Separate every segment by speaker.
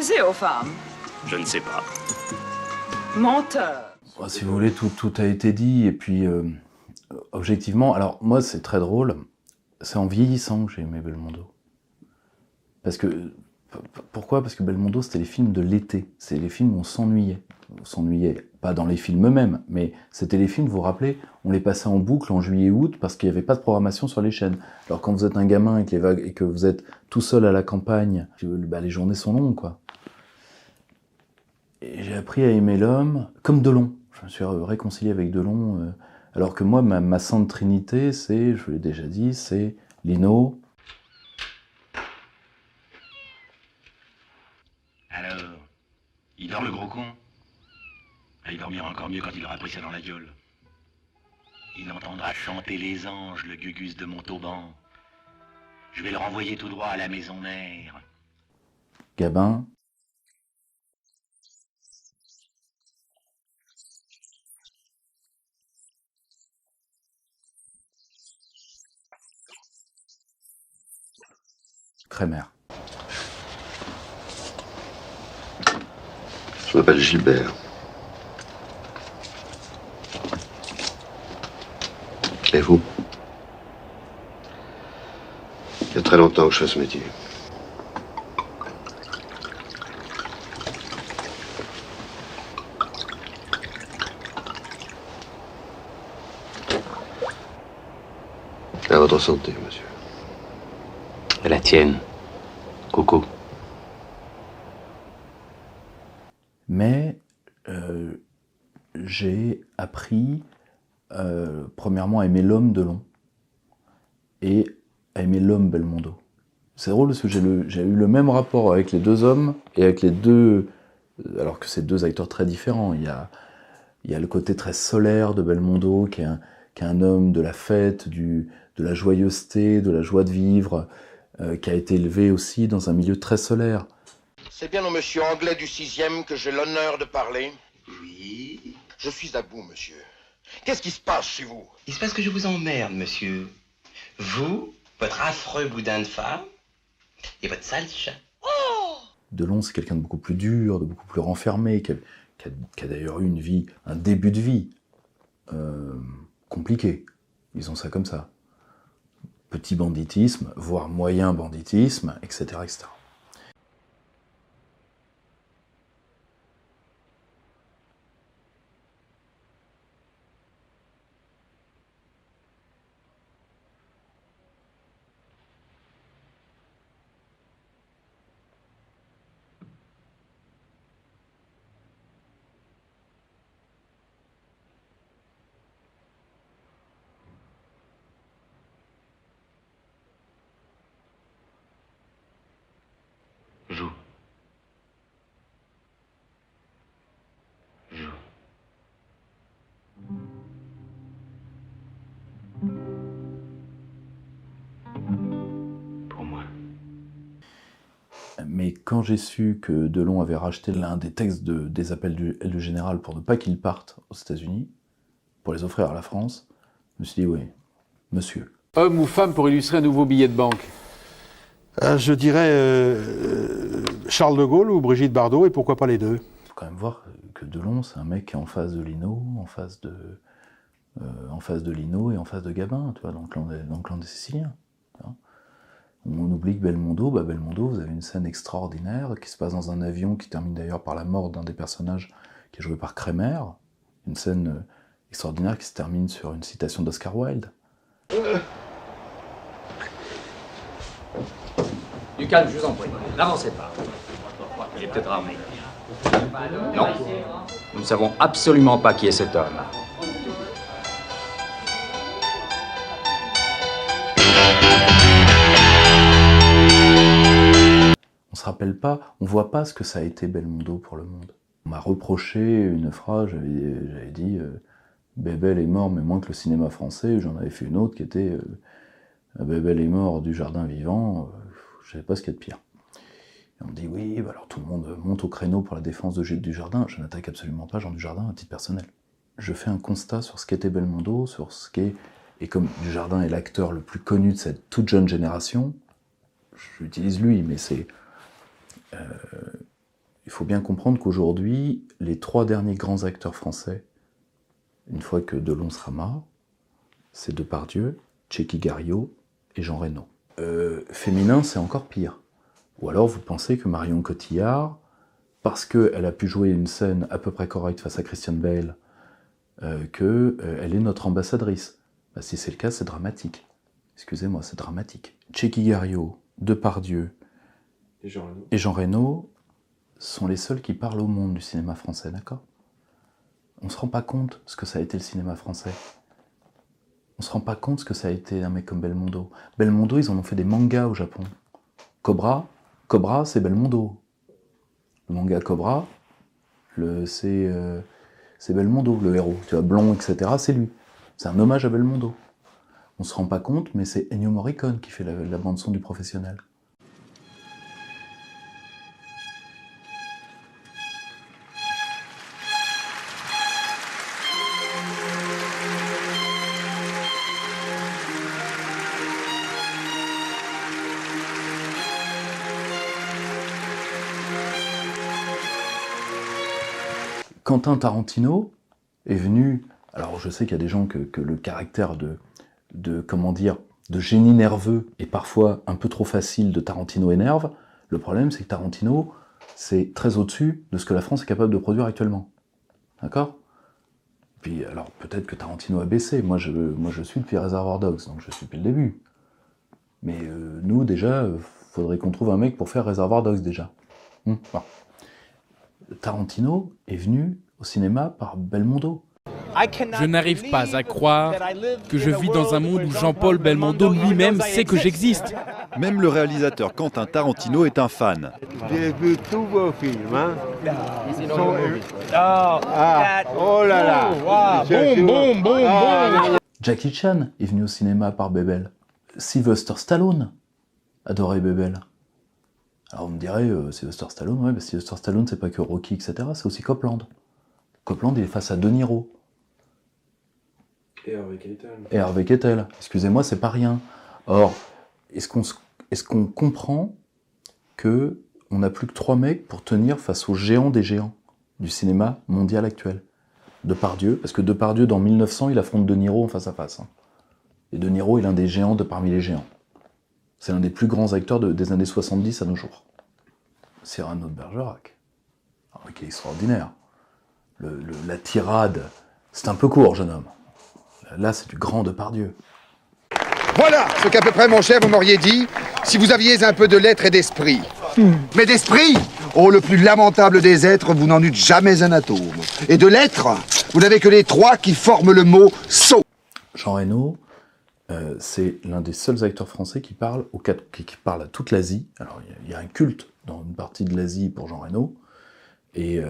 Speaker 1: baiser aux femmes?
Speaker 2: Je ne sais pas.
Speaker 1: Menteur.
Speaker 3: Bon, si vous voulez, tout a été dit, et puis, objectivement, alors moi c'est très drôle, c'est en vieillissant que j'ai aimé Belmondo. Parce que, pourquoi? Parce que Belmondo c'était les films de l'été, c'est les films où on s'ennuyait. On s'ennuyait, pas dans les films eux-mêmes, mais c'était les films, vous vous rappelez, on les passait en boucle en juillet-août parce qu'il n'y avait pas de programmation sur les chaînes. Alors quand vous êtes un gamin et que vous êtes tout seul à la campagne, bah, les journées sont longues, quoi. Et j'ai appris à aimer l'homme comme Delon. Je me suis réconcilié avec Delon, alors que moi, ma sainte trinité, c'est, je vous l'ai déjà dit, c'est Lino.
Speaker 2: Alors, il dort le gros con? Il dormira encore mieux quand il aura pris ça dans la gueule. Il entendra chanter les anges, le gugus de Montauban. Je vais le renvoyer tout droit à la maison mère.
Speaker 3: Gabin. Kremer.
Speaker 4: Je m'appelle Gilbert. Et vous? Il y a très longtemps que je fais ce métier. À votre santé, monsieur.
Speaker 2: À la tienne, Coco.
Speaker 3: Mais j'ai appris, premièrement, à aimer l'homme Delon et à aimer l'homme Belmondo. C'est drôle parce que j'ai eu le même rapport avec les deux hommes et avec les deux, alors que c'est deux acteurs très différents. Il y a le côté très solaire de Belmondo, qui est un homme de la fête, de la joyeuseté, de la joie de vivre, qui a été élevé aussi dans un milieu très solaire.
Speaker 5: C'est bien au monsieur Anglais du 6e que j'ai l'honneur de parler.
Speaker 2: Oui.
Speaker 5: Je suis à bout, monsieur. Qu'est-ce qui se passe chez vous?
Speaker 6: Il se passe que je vous emmerde, monsieur. Vous, votre affreux boudin de femme, et votre sale chat.
Speaker 3: Delon, c'est quelqu'un de beaucoup plus dur, de beaucoup plus renfermé, qui a d'ailleurs eu un début de vie compliqué. Disons ça comme ça. Petit banditisme, voire moyen banditisme, etc., etc.
Speaker 2: Joue. Joue. Pour moi.
Speaker 3: Mais quand j'ai su que Delon avait racheté l'un des textes des appels du général pour ne pas qu'il parte aux États-Unis, pour les offrir à la France, je me suis dit, oui, monsieur.
Speaker 7: Homme ou femme pour illustrer un nouveau billet de banque?
Speaker 8: Je dirais Charles de Gaulle ou Brigitte Bardot, et pourquoi pas les deux.
Speaker 3: Il faut quand même voir que Delon, c'est un mec qui est en face de Lino, en face de Lino et en face de Gabin, tu vois, dans le clan des Siciliens. Tu vois. On oublie que Belmondo, vous avez une scène extraordinaire qui se passe dans un avion qui termine d'ailleurs par la mort d'un des personnages qui est joué par Kremer. Une scène extraordinaire qui se termine sur une citation d'Oscar Wilde.
Speaker 9: Du calme, je vous en prie. N'avancez pas. Il est peut-être armé. Non. Nous ne savons absolument pas qui est cet homme.
Speaker 3: On se rappelle pas, on voit pas ce que ça a été Belmondo pour le monde. On m'a reproché une phrase, j'avais dit Bébel est mort mais moins que le cinéma français. J'en avais fait une autre qui était Bébel est mort du jardin vivant, je savais pas ce qu'il y a de pire. Et on me dit oui, bah alors tout le monde monte au créneau pour la défense de Jean Dujardin. Je n'attaque absolument pas Jean Dujardin à titre personnel. Je fais un constat sur ce qu'était Belmondo, sur ce qu'est, et comme Dujardin est l'acteur le plus connu de cette toute jeune génération, j'utilise lui, mais c'est il faut bien comprendre qu'aujourd'hui, les 3 derniers grands acteurs français, une fois que Delon sera mort, c'est Depardieu, Tchéky Garriot et Jean Reno. Féminin, c'est encore pire. Ou alors vous pensez que Marion Cotillard, parce qu'elle a pu jouer une scène à peu près correcte face à Christian Bale, qu'elle est notre ambassadrice. Bah, si c'est le cas, c'est dramatique. Excusez-moi, c'est dramatique. Tchéky Garriot, Depardieu et Jean Reno sont les seuls qui parlent au monde du cinéma français, d'accord? On se rend pas compte ce que ça a été le cinéma français. On se rend pas compte ce que ça a été un mec comme Belmondo. Belmondo, ils en ont fait des mangas au Japon. Cobra, c'est Belmondo. Le manga Cobra, c'est Belmondo, le héros. Tu vois, blond, etc., c'est lui. C'est un hommage à Belmondo. On se rend pas compte, mais c'est Ennio Morricone qui fait la bande-son du Professionnel. Quentin Tarantino est venu... Alors je sais qu'il y a des gens que le caractère de génie nerveux et parfois un peu trop facile de Tarantino énerve. Le problème, c'est que Tarantino, c'est très au-dessus de ce que la France est capable de produire actuellement. D'accord? Puis alors peut-être que Tarantino a baissé. Moi je suis depuis Reservoir Dogs, donc je suis depuis le début. Mais nous déjà, faudrait qu'on trouve un mec pour faire Reservoir Dogs déjà. Bon. Tarantino est venu au cinéma par Belmondo.
Speaker 1: Je n'arrive pas à croire que je vis dans un monde où Jean-Paul Belmondo lui-même sait que j'existe.
Speaker 10: Même le réalisateur Quentin Tarantino est un fan.
Speaker 11: J'ai vu tous vos films, hein. Oh là là.
Speaker 3: Bon. Jackie Chan est venu au cinéma par Bébel. Sylvester Stallone adorait Bébel. Alors vous me direz, Sylvester Stallone, ouais, mais Sylvester Stallone, c'est pas que Rocky, etc., c'est aussi Copland. Copland, il est face à De Niro. Et Harvey Keitel. Excusez-moi, c'est pas rien. Or, est-ce qu'on comprend que on n'a plus que 3 mecs pour tenir face aux géants des géants du cinéma mondial actuel? Depardieu, parce que Depardieu, dans 1900, il affronte De Niro en face à face. Hein. Et De Niro est l'un des géants parmi les géants. C'est l'un des plus grands acteurs des années 70 à nos jours. Cyrano de Bergerac. Alors, qui est extraordinaire. La tirade, c'est un peu court, jeune homme. Là, c'est du grand Depardieu.
Speaker 12: Voilà ce qu'à peu près, mon cher, vous m'auriez dit si vous aviez un peu de lettres et d'esprit. Mais d'esprit, oh, le plus lamentable des êtres, vous n'en eûtes jamais un atome. Et de lettres, vous n'avez que les 3 qui forment le mot « sot ».
Speaker 3: Jean Reno, c'est l'un des seuls acteurs français qui parle à toute l'Asie. Alors, il y a un culte dans une partie de l'Asie pour Jean Reno. Et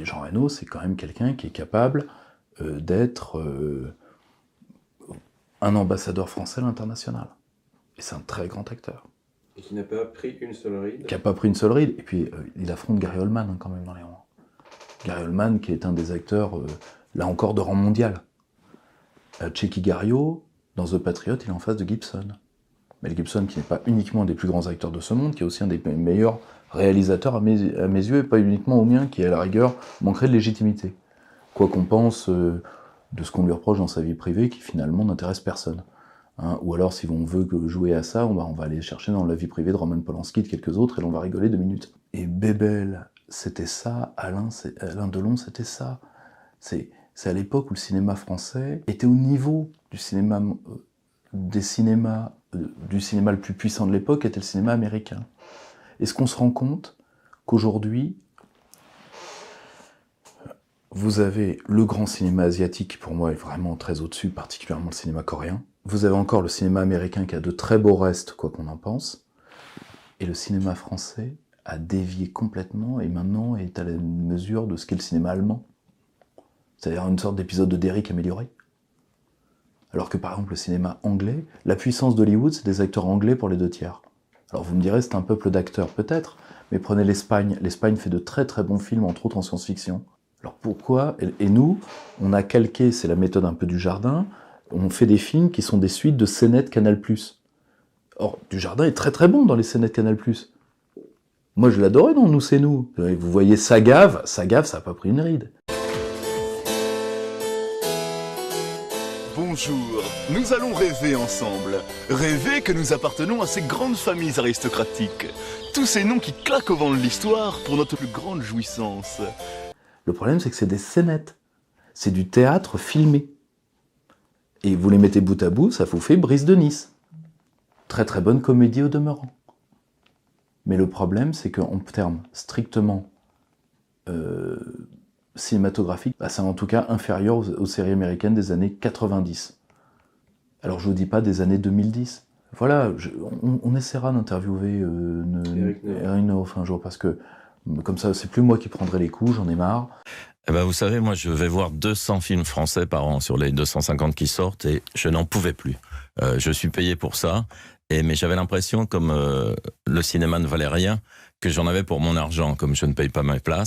Speaker 3: Jean Reno, c'est quand même quelqu'un qui est capable d'être un ambassadeur français à l'international. Et c'est un très grand acteur.
Speaker 13: Et qui n'a pas pris une seule ride.
Speaker 3: Qui n'a pas pris une seule ride. Et puis, il affronte Gary Oldman, hein, quand même, dans les rangs. Gary Oldman, qui est un des acteurs, là encore, de rang mondial. Tchéky Garriot, dans The Patriot, il est en face de Gibson. Mel Gibson, qui n'est pas uniquement un des plus grands acteurs de ce monde, qui est aussi un des meilleurs réalisateurs à mes yeux, et pas uniquement au mien, qui, à la rigueur, manquerait de légitimité. Quoi qu'on pense de ce qu'on lui reproche dans sa vie privée, qui finalement n'intéresse personne. Hein, ou alors, si on veut jouer à ça, on va aller chercher dans la vie privée de Roman Polanski, de quelques autres, et l'on va rigoler 2 minutes. Et Bébel, c'était ça, Alain Delon, c'était ça. C'est à l'époque où le cinéma français était au niveau du cinéma, du cinéma le plus puissant de l'époque, était le cinéma américain. Est-ce qu'on se rend compte qu'aujourd'hui, vous avez le grand cinéma asiatique, qui pour moi est vraiment très au-dessus, particulièrement le cinéma coréen. Vous avez encore le cinéma américain qui a de très beaux restes, quoi qu'on en pense. Et le cinéma français a dévié complètement et maintenant est à la mesure de ce qu'est le cinéma allemand. C'est-à-dire une sorte d'épisode de Derrick amélioré. Alors que par exemple le cinéma anglais, la puissance d'Hollywood, c'est des acteurs anglais pour les 2 tiers. Alors vous me direz, c'est un peuple d'acteurs peut-être, mais prenez l'Espagne. L'Espagne fait de très très bons films, entre autres en science-fiction. Alors pourquoi? Et nous, on a calqué, c'est la méthode un peu du Jardin, on fait des films qui sont des suites de scénettes Canal+. Or, du Jardin est très très bon dans les scénettes Canal+. Moi, je l'adorais dans Nous c'est nous. Vous voyez Sagave, ça n'a pas pris une ride.
Speaker 14: Bonjour, nous allons rêver ensemble. Rêver que nous appartenons à ces grandes familles aristocratiques. Tous ces noms qui claquent au vent de l'histoire pour notre plus grande jouissance.
Speaker 3: Le problème, c'est que c'est des scénettes. C'est du théâtre filmé. Et vous les mettez bout à bout, ça vous fait Brise de Nice. Très très bonne comédie au demeurant. Mais le problème, c'est qu'en termes strictement cinématographiques, c'est en tout cas inférieur aux séries américaines des années 90. Alors je vous dis pas des années 2010. Voilà, on essaiera d'interviewer Eric Nehoff un jour, parce que comme ça, c'est plus moi qui prendrai les coups, j'en ai marre.
Speaker 15: Eh ben, vous savez, moi je vais voir 200 films français par an sur les 250 qui sortent et je n'en pouvais plus. Je suis payé pour ça, mais j'avais l'impression, comme le cinéma ne valait rien, que j'en avais pour mon argent, comme je ne paye pas ma place.